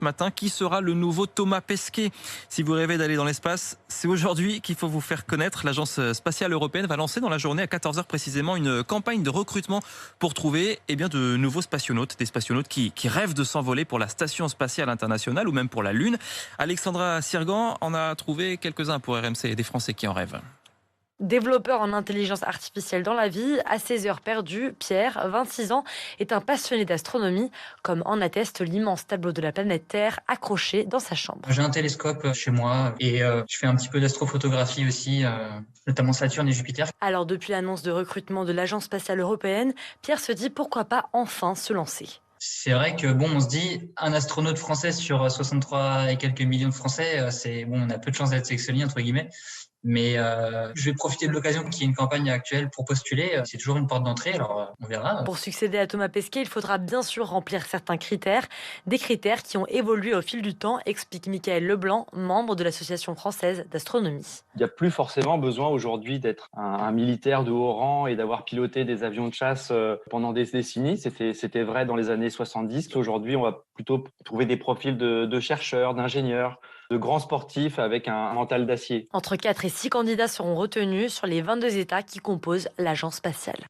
matin. Qui sera le nouveau Thomas Pesquet? Si vous rêvez d'aller dans l'espace, c'est aujourd'hui qu'il faut vous faire connaître. L'Agence spatiale européenne va lancer dans la journée à 14 heures précisément une campagne de recrutement pour trouver de nouveaux spationautes. Des spationautes qui rêvent de s'envoler pour la Station spatiale internationale ou même pour la Lune. Alexandra Sirgan en a trouvé quelques-uns pour RMC, des Français qui en rêvent. Développeur en intelligence artificielle dans la vie, à ses heures perdues, Pierre, 26 ans, est un passionné d'astronomie, comme en atteste l'immense tableau de la planète Terre accroché dans sa chambre. J'ai un télescope chez moi et je fais un petit peu d'astrophotographie aussi, notamment Saturne et Jupiter. Alors depuis l'annonce de recrutement de l'Agence spatiale européenne, Pierre se dit pourquoi pas enfin se lancer. C'est vrai que on se dit un astronaute français sur 63 et quelques millions de Français, on a peu de chances d'être sélectionné entre guillemets. Mais je vais profiter de l'occasion qu'il y ait une campagne actuelle pour postuler. C'est toujours une porte d'entrée, alors on verra. Pour succéder à Thomas Pesquet, il faudra bien sûr remplir certains critères, des critères qui ont évolué au fil du temps, explique Michael Leblanc, membre de l'Association française d'astronomie. Il n'y a plus forcément besoin aujourd'hui d'être un militaire de haut rang et d'avoir piloté des avions de chasse pendant des décennies. C'était vrai dans les années 70. Aujourd'hui, on va plutôt trouver des profils de chercheurs, d'ingénieurs, de grands sportifs avec un mental d'acier. Entre 4 et 6 candidats seront retenus sur les 22 États qui composent l'agence spatiale.